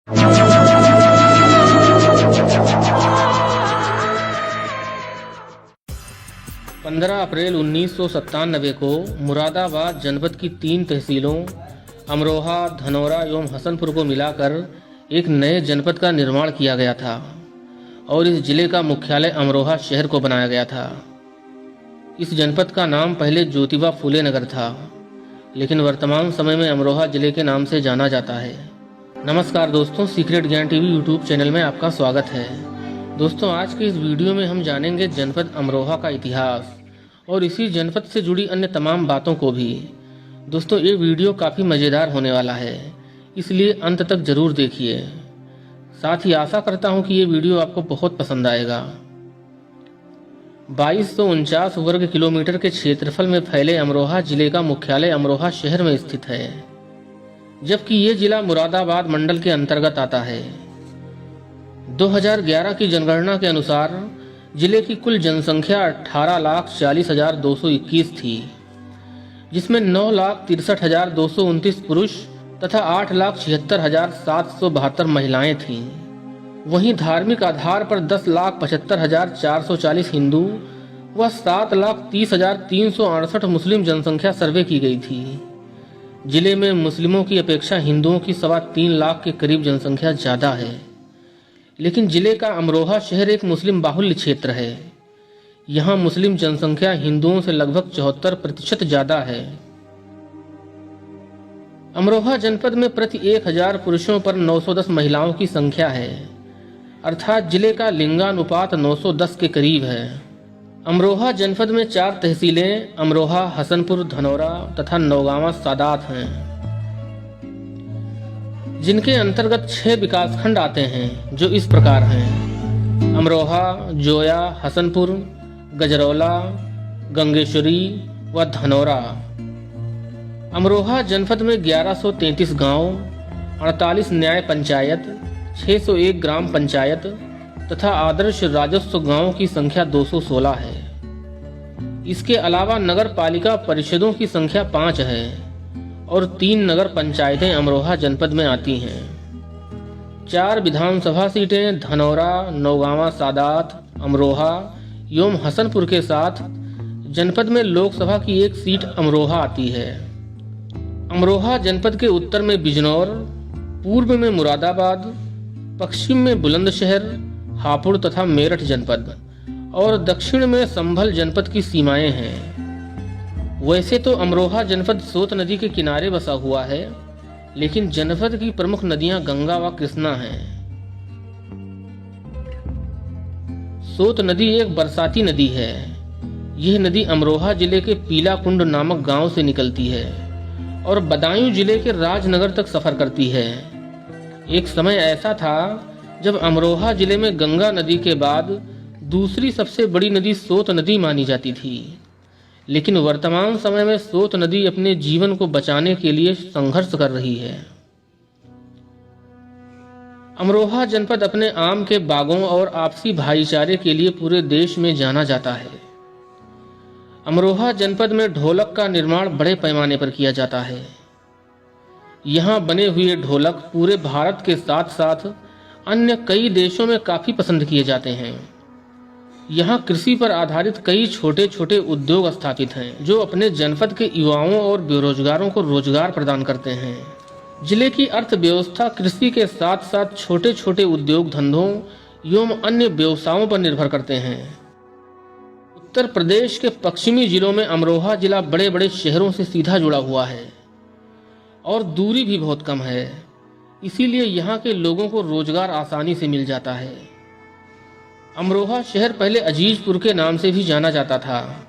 15 अप्रैल 1997 को मुरादाबाद जनपद की 3 तहसीलों अमरोहा, धनौरा एवं हसनपुर को मिलाकर एक नए जनपद का निर्माण किया गया था और इस जिले का मुख्यालय अमरोहा शहर को बनाया गया था। इस जनपद का नाम पहले ज्योतिबा फूले नगर था, लेकिन वर्तमान समय में अमरोहा जिले के नाम से जाना जाता है। नमस्कार दोस्तों, सीक्रेट ज्ञान टीवी यूट्यूब चैनल में आपका स्वागत है। दोस्तों, आज के इस वीडियो में हम जानेंगे जनपद अमरोहा का इतिहास और इसी जनपद से जुड़ी अन्य तमाम बातों को भी। दोस्तों, ये वीडियो काफ़ी मज़ेदार होने वाला है, इसलिए अंत तक ज़रूर देखिए। साथ ही आशा करता हूँ कि ये वीडियो आपको बहुत पसंद आएगा। 2249 वर्ग किलोमीटर के क्षेत्रफल में फैले अमरोहा जिले का मुख्यालय अमरोहा शहर में स्थित है, जबकि ये जिला मुरादाबाद मंडल के अंतर्गत आता है। 2011 की जनगणना के अनुसार जिले की कुल जनसंख्या 18,40,221 थी, जिसमें 9,63,229 पुरुष तथा 8,76,772 महिलाएं थीं। वहीं धार्मिक आधार पर 10,75,440 हिंदू व 7,30,368 मुस्लिम जनसंख्या सर्वे की गई थी। जिले में मुस्लिमों की अपेक्षा हिंदुओं की 3.25 लाख के करीब जनसंख्या ज़्यादा है, लेकिन जिले का अमरोहा शहर एक मुस्लिम बाहुल्य क्षेत्र है। यहाँ मुस्लिम जनसंख्या हिंदुओं से लगभग 74% ज़्यादा है। अमरोहा जनपद में प्रति 1000 पुरुषों पर 910 महिलाओं की संख्या है, अर्थात जिले का लिंगानुपात 910 के करीब है। अमरोहा जनपद में 4 तहसीलें अमरोहा, हसनपुर, धनौरा तथा नौगांवा सादात हैं, जिनके अंतर्गत 6 विकासखंड आते हैं, जो इस प्रकार हैं: अमरोहा, जोया, हसनपुर, गजरौला, गंगेश्वरी व धनौरा। अमरोहा जनपद में 1133 गांव, 48 न्याय पंचायत, 601 ग्राम पंचायत तथा आदर्श राजस्व गांवों की संख्या 216 है। इसके अलावा नगर पालिका परिषदों की संख्या 5 है और 3 नगर पंचायतें अमरोहा जनपद में आती हैं। 4 विधानसभा सीटें धनौरा, नौगांवा सादात, अमरोहा एवं हसनपुर के साथ जनपद में लोकसभा की 1 सीट अमरोहा आती है। अमरोहा जनपद के उत्तर में बिजनौर, पूर्व में मुरादाबाद, पश्चिम में बुलंदशहर, हापुड़ तथा मेरठ जनपद और दक्षिण में संभल जनपद की सीमाएं हैं। वैसे तो अमरोहा जनपद सोत नदी के किनारे बसा हुआ है, लेकिन जनपद की प्रमुख नदियां गंगा व कृष्णा हैं। सोत नदी एक बरसाती नदी है। यह नदी अमरोहा जिले के पीला कुंड नामक गांव से निकलती है और बदायूं जिले के राजनगर तक सफर करती है। एक समय ऐसा था जब अमरोहा जिले में गंगा नदी के बाद दूसरी सबसे बड़ी नदी सोत नदी मानी जाती थी, लेकिन वर्तमान समय में सोत नदी अपने जीवन को बचाने के लिए संघर्ष कर रही है। अमरोहा जनपद अपने आम के बागों और आपसी भाईचारे के लिए पूरे देश में जाना जाता है। अमरोहा जनपद में ढोलक का निर्माण बड़े पैमाने पर किया जाता है। यहाँ बने हुए ढोलक पूरे भारत के साथ साथ अन्य कई देशों में काफ़ी पसंद किए जाते हैं। यहाँ कृषि पर आधारित कई छोटे छोटे उद्योग स्थापित हैं, जो अपने जनपद के युवाओं और बेरोजगारों को रोजगार प्रदान करते हैं। जिले की अर्थव्यवस्था कृषि के साथ साथ छोटे छोटे उद्योग धंधों एवं अन्य व्यवसायों पर निर्भर करते हैं। उत्तर प्रदेश के पश्चिमी जिलों में अमरोहा जिला बड़े बड़े शहरों से सीधा जुड़ा हुआ है और दूरी भी बहुत कम है, इसीलिए यहाँ के लोगों को रोजगार आसानी से मिल जाता है। अमरोहा शहर पहले अजीजपुर के नाम से भी जाना जाता था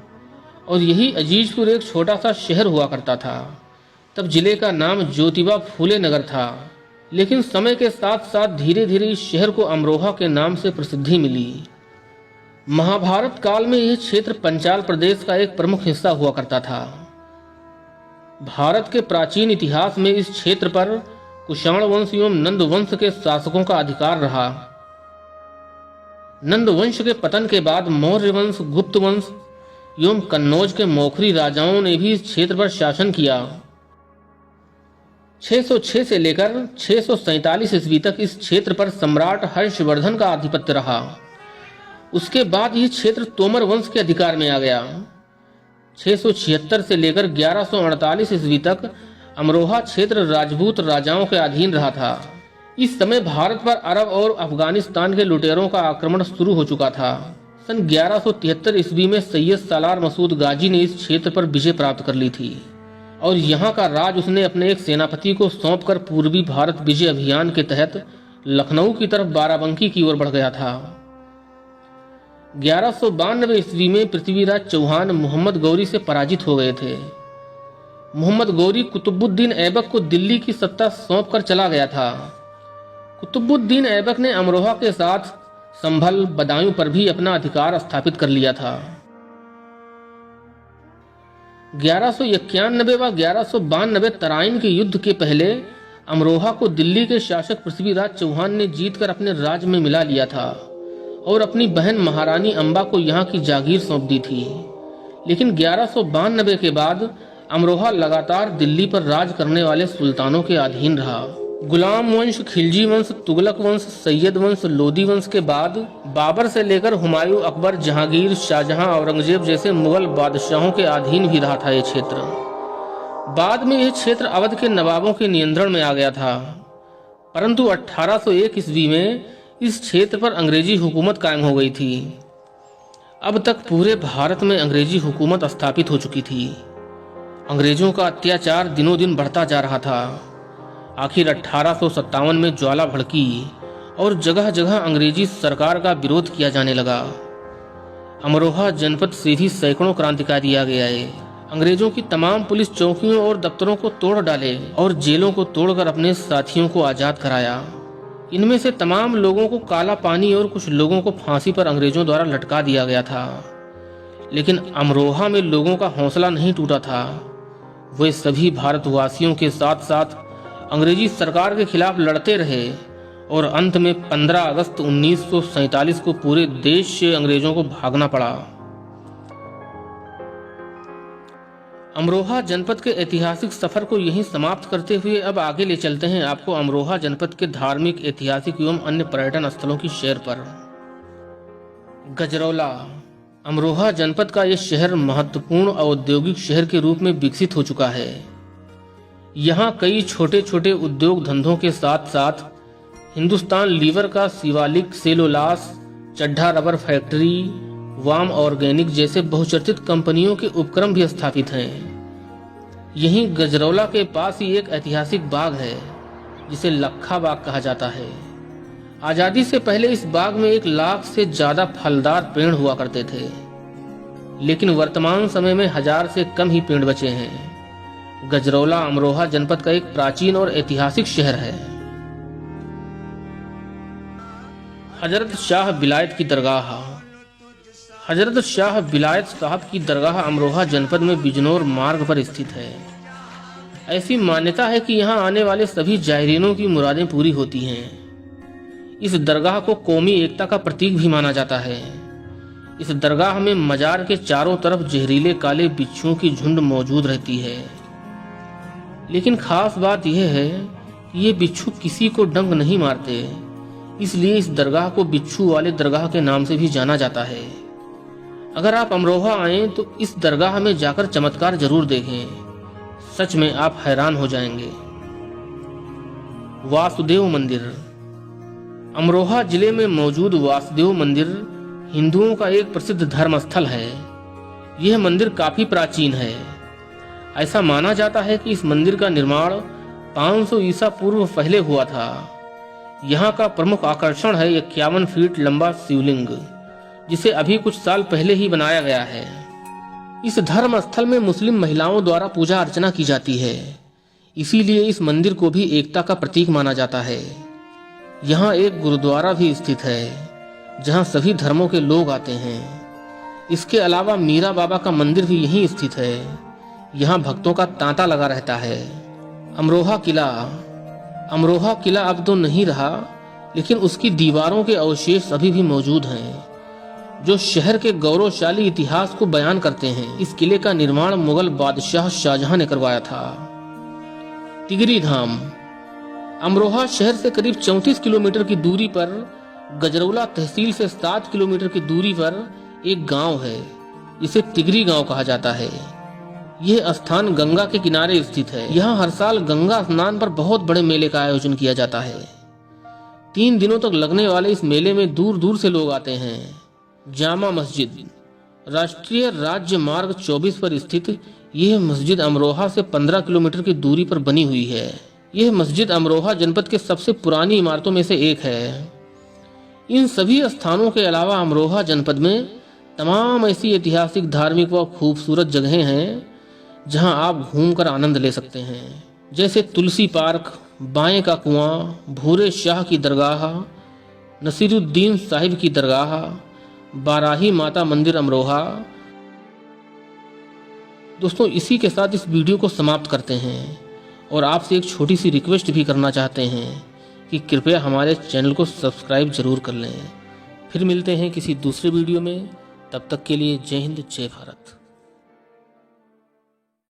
और यही अजीजपुर एक छोटा सा शहर हुआ करता था। तब जिले का नाम ज्योतिबा फूले नगर था, लेकिन समय के साथ साथ धीरे धीरे इस शहर को अमरोहा के नाम से प्रसिद्धि मिली। महाभारत काल में यह क्षेत्र पंचाल प्रदेश का एक प्रमुख हिस्सा हुआ करता था। भारत के प्राचीन इतिहास में इस क्षेत्र पर कुषाण वंश एवं नंद वंश के शासकों का अधिकार रहा। नंद वंश के पतन के बाद मौर्य वंश, गुप्त वंश एवं कन्नौज के मौखरी राजाओं ने भी इस क्षेत्र पर शासन किया। 606 से लेकर 647 ईस्वी तक इस क्षेत्र पर सम्राट हर्षवर्धन का आधिपत्य रहा। उसके बाद यह क्षेत्र तोमर वंश के अधिकार में आ गया। 676 से लेकर 1148 ईस्वी तक अमरोहा क्षेत्र राजपूत राजाओं के अधीन रहा था। इस समय भारत पर अरब और अफगानिस्तान के लुटेरों का आक्रमण शुरू हो चुका था। सन 1173 ईस्वी में सैयद सालार मसूद गाजी ने इस क्षेत्र पर विजय प्राप्त कर ली थी और यहाँ का राज उसने अपने एक सेनापति को सौंपकर पूर्वी भारत विजय अभियान के तहत लखनऊ की तरफ बाराबंकी की ओर बढ़ गया था। 1192 ईस्वी में पृथ्वीराज चौहान मोहम्मद गौरी से पराजित हो गए थे। मोहम्मद गौरी कुतुबुद्दीन ऐबक को दिल्ली की सत्ता सौंपकर चला गया था। कुतुबुद्दीन ऐबक ने अमरोहा के साथ संभल, बदायूं पर भी अपना अधिकार स्थापित कर लिया था। 1191 व 1192 तराइन के युद्ध के पहले अमरोहा को दिल्ली के शासक पृथ्वीराज चौहान ने जीतकर अपने राज्य में मिला लिया था और अपनी बहन महारानी अंबा को यहाँ की जागीर सौंप दी थी। लेकिन 1192 के बाद अमरोहा लगातार दिल्ली पर राज करने वाले सुल्तानों के अधीन रहा। गुलाम वंश, खिलजी वंश, तुगलक वंश, सैयद वंश, लोदी वंश के बाद बाबर से लेकर हुमायूं, अकबर, जहांगीर, शाहजहां, औरंगजेब जैसे मुगल बादशाहों के अधीन भी रहा था यह क्षेत्र। बाद में यह क्षेत्र अवध के नवाबों के नियंत्रण में आ गया था, परंतु 1801 ईस्वी में इस क्षेत्र पर अंग्रेजी हुकूमत कायम हो गई थी। अब तक पूरे भारत में अंग्रेजी हुकूमत स्थापित हो चुकी थी। अंग्रेजों का अत्याचार दिनों दिन बढ़ता जा रहा था। आखिर 1857 में ज्वाला भड़की और जगह जगह अंग्रेजी सरकार का विरोध किया जाने लगा। अमरोहा जनपद से भी सैकड़ों क्रांतिकारी आगे आए। अंग्रेजों की तमाम पुलिस चौकियों और दफ्तरों को तोड़ डाले और जेलों को तोड़कर अपने साथियों को आज़ाद कराया। इनमें से तमाम लोगों को काला पानी और कुछ लोगों को फांसी पर अंग्रेजों द्वारा लटका दिया गया था। लेकिन अमरोहा में लोगों का हौसला नहीं टूटा था। वे सभी भारतवासियों के साथ साथ अंग्रेजी सरकार के खिलाफ लड़ते रहे और अंत में 15 अगस्त 1947 को पूरे देश से अंग्रेजों को भागना पड़ा। अमरोहा जनपद के ऐतिहासिक सफर को यहीं समाप्त करते हुए अब आगे ले चलते हैं आपको अमरोहा जनपद के धार्मिक, ऐतिहासिक एवं अन्य पर्यटन स्थलों की सैर पर। गजरौला। अमरोहा जनपद का यह शहर महत्वपूर्ण औद्योगिक शहर के रूप में विकसित हो चुका है। यहाँ कई छोटे छोटे उद्योग धंधों के साथ साथ हिंदुस्तान लीवर का Shivalik cellulose, Chadha rubber factory, वाम ऑर्गेनिक जैसे बहुचर्चित कंपनियों के उपक्रम भी स्थापित हैं। यहीं गजरौला के पास ही एक ऐतिहासिक बाग है जिसे लखा बाग कहा जाता है। आजादी से पहले इस बाग में 1 लाख से ज्यादा फलदार पेड़ हुआ करते थे, लेकिन वर्तमान समय में 1000 से कम ही पेड़ बचे हैं। गजरौला अमरोहा जनपद का एक प्राचीन और ऐतिहासिक शहर है। हजरत शाह विलायत की दरगाह। हजरत शाह विलायत साहब की दरगाह अमरोहा जनपद में बिजनौर मार्ग पर स्थित है। ऐसी मान्यता है कि यहाँ आने वाले सभी जायरीनों की मुरादें पूरी होती हैं। इस दरगाह को कौमी एकता का प्रतीक भी माना जाता है। इस दरगाह में मजार के चारों तरफ जहरीले काले बिच्छुओं की झुंड मौजूद रहती है। लेकिन खास बात यह है कि ये बिच्छू किसी को डंक नहीं मारते, इसलिए इस दरगाह को बिच्छू वाले दरगाह के नाम से भी जाना जाता है। अगर आप अमरोहा आएं तो इस दरगाह में जाकर चमत्कार जरूर देखें, सच में आप हैरान हो जाएंगे। वासुदेव मंदिर। अमरोहा जिले में मौजूद वासुदेव मंदिर हिंदुओं का एक प्रसिद्ध धर्म स्थल है। यह मंदिर काफी प्राचीन है। ऐसा माना जाता है कि इस मंदिर का निर्माण 500 ईसा पूर्व पहले हुआ था। यहाँ का प्रमुख आकर्षण है 51 फीट लंबा शिवलिंग, जिसे अभी कुछ साल पहले ही बनाया गया है। इस धर्म स्थल में मुस्लिम महिलाओं द्वारा पूजा अर्चना की जाती है, इसीलिए इस मंदिर को भी एकता का प्रतीक माना जाता है। यहाँ एक गुरुद्वारा भी स्थित है, जहाँ सभी धर्मों के लोग आते हैं। इसके अलावा मीरा बाबा का मंदिर भी यहीं स्थित है। यहाँ भक्तों का तांता लगा रहता है। अमरोहा किला। अमरोहा किला अब तो नहीं रहा, लेकिन उसकी दीवारों के अवशेष अभी भी मौजूद हैं, जो शहर के गौरवशाली इतिहास को बयान करते हैं। इस किले का निर्माण मुगल बादशाह शाहजहां ने करवाया था। तिगरी धाम अमरोहा शहर से करीब 34 किलोमीटर की दूरी पर गजरौला तहसील से 7 किलोमीटर की दूरी पर एक गांव है। इसे तिगरी गांव कहा जाता है। यह स्थान गंगा के किनारे स्थित है। यहाँ हर साल गंगा स्नान पर बहुत बड़े मेले का आयोजन किया जाता है। 3 दिनों तक लगने वाले इस मेले में दूर दूर से लोग आते हैं। जामा मस्जिद राष्ट्रीय राज्य मार्ग 24 पर स्थित यह मस्जिद अमरोहा से 15 किलोमीटर की दूरी पर बनी हुई है। यह मस्जिद अमरोहा जनपद के सबसे पुरानी इमारतों में से एक है। इन सभी स्थानों के अलावा अमरोहा जनपद में तमाम ऐसी ऐतिहासिक, धार्मिक व खूबसूरत जगहें हैं जहां आप घूमकर आनंद ले सकते हैं, जैसे तुलसी पार्क, बाएं का कुआं, भूरे शाह की दरगाह, नसीरुद्दीन साहिब की दरगाह, बाराही माता मंदिर अमरोहा। दोस्तों, इसी के साथ इस वीडियो को समाप्त करते हैं और आपसे एक छोटी सी रिक्वेस्ट भी करना चाहते हैं कि कृपया हमारे चैनल को सब्सक्राइब जरूर कर लें। फिर मिलते हैं किसी दूसरे वीडियो में। तब तक के लिए जय हिंद, जय भारत।